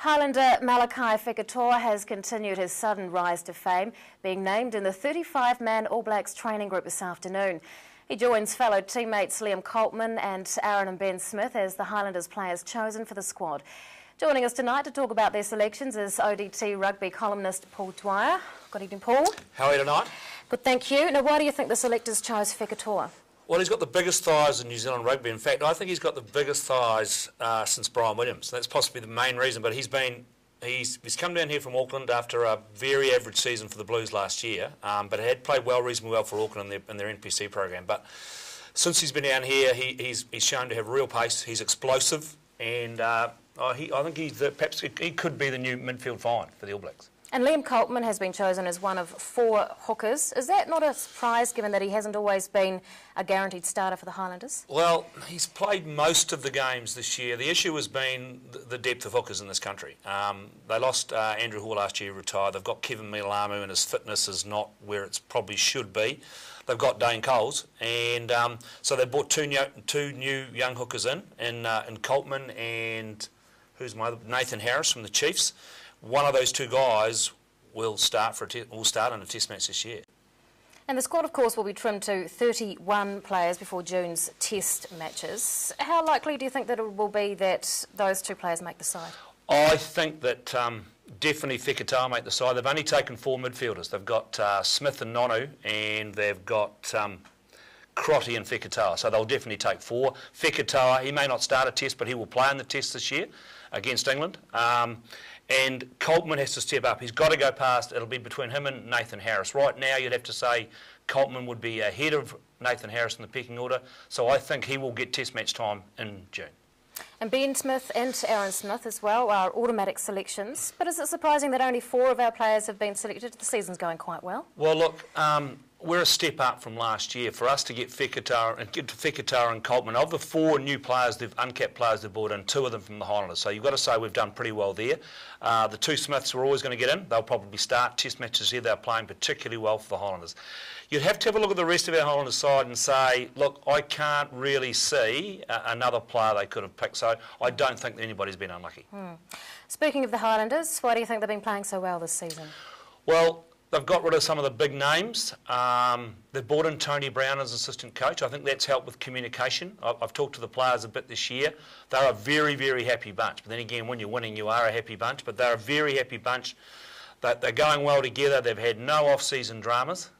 Highlander Malakai Fekitoa has continued his sudden rise to fame, being named in the 35-man All Blacks training group this afternoon. He joins fellow teammates Liam Coltman and Aaron and Ben Smith as the Highlanders players chosen for the squad. Joining us tonight to talk about their selections is ODT rugby columnist Paul Dwyer. Good evening, Paul. How are you tonight? Good, thank you. Now, why do you think the selectors chose Fekitoa? Well, he's got the biggest thighs in New Zealand rugby. In fact, I think he's got the biggest thighs since Brian Williams. That's possibly the main reason, but he's come down here from Auckland after a very average season for the Blues last year, but had played reasonably well for Auckland in their NPC program. But since he's been down here, he's shown to have real pace. He's explosive, and I think perhaps he could be the new midfield find for the All Blacks. And Liam Coltman has been chosen as one of 4 hookers. Is that not a surprise, given that he hasn't always been a guaranteed starter for the Highlanders? Well, he's played most of the games this year. The issue has been the depth of hookers in this country. They lost Andrew Hall last year, retired. They've got Kevin Milamu, and his fitness is not where it probably should be. They've got Dane Coles, and so they brought two new young hookers in Coltman and Nathan Harris from the Chiefs. One of those 2 guys will start in a test match this year. And the squad, of course, will be trimmed to 31 players before June's test matches. How likely do you think that it will be that those 2 players make the side? I think that definitely Fekitoa make the side. They've only taken 4 midfielders. They've got Smith and Nonu, and they've got Crotty and Fekitoa, so they'll definitely take 4. Fekitoa, he may not start a test, but he will play in the test this year against England. And Coltman has to step up. He's got to go past. It'll be between him and Nathan Harris. Right now, you'd have to say Coltman would be ahead of Nathan Harris in the pecking order. So I think he will get test match time in June. And Ben Smith and Aaron Smith as well are automatic selections. But is it surprising that only 4 of our players have been selected? The season's going quite well. Well, look, we're a step up from last year. For us to get Fekitoa and Coltman, of the 4 new players, uncapped players they've brought in, 2 of them from the Highlanders. So you've got to say we've done pretty well there. The 2 Smiths were always going to get in. They'll probably start test matches here. They're playing particularly well for the Highlanders. You'd have to have a look at the rest of our Highlanders side and say, look, I can't really see another player they could have picked. So I don't think that anybody's been unlucky. Speaking of the Highlanders, why do you think they've been playing so well this season? Well, they've got rid of some of the big names. They've brought in Tony Brown as assistant coach. I think that's helped with communication. I've talked to the players a bit this year. They're a very, very happy bunch. But then again, when you're winning, you are a happy bunch. But they're a very happy bunch. They're going well together. They've had no off-season dramas.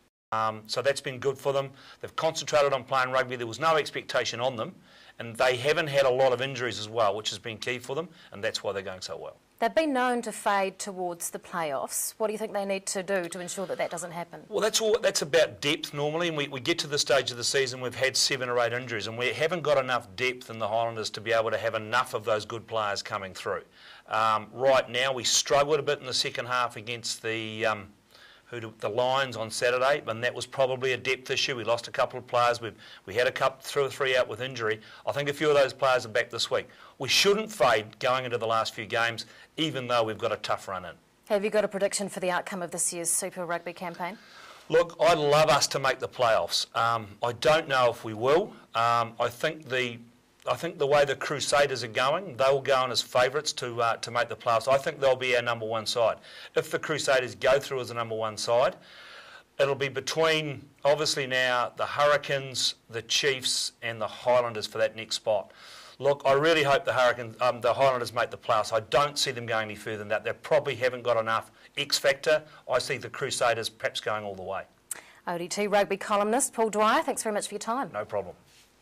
So that's been good for them. They've concentrated on playing rugby. There was no expectation on them. And they haven't had a lot of injuries as well, which has been key for them. And that's why they're going so well. They've been known to fade towards the playoffs. What do you think they need to do to ensure that that doesn't happen? Well, that's about depth normally, and we get to the stage of the season we've had 7 or 8 injuries, and we haven't got enough depth in the Highlanders to be able to have enough of those good players coming through. Right now we struggled a bit in the second half against the Lions on Saturday, and that was probably a depth issue. We lost a couple of players. We had 2 or 3 out with injury. I think a few of those players are back this week. We shouldn't fade going into the last few games, even though we've got a tough run in. Have you got a prediction for the outcome of this year's Super Rugby campaign? Look, I'd love us to make the playoffs. I don't know if we will. I think the way the Crusaders are going, they'll go in as favourites to make the playoffs. I think they'll be our number 1 side. If the Crusaders go through as the number 1 side, it'll be between, obviously now, the Hurricanes, the Chiefs and the Highlanders for that next spot. Look, I really hope the Highlanders make the playoffs. I don't see them going any further than that. They probably haven't got enough X factor. I see the Crusaders perhaps going all the way. ODT rugby columnist Paul Dwyer, thanks very much for your time. No problem.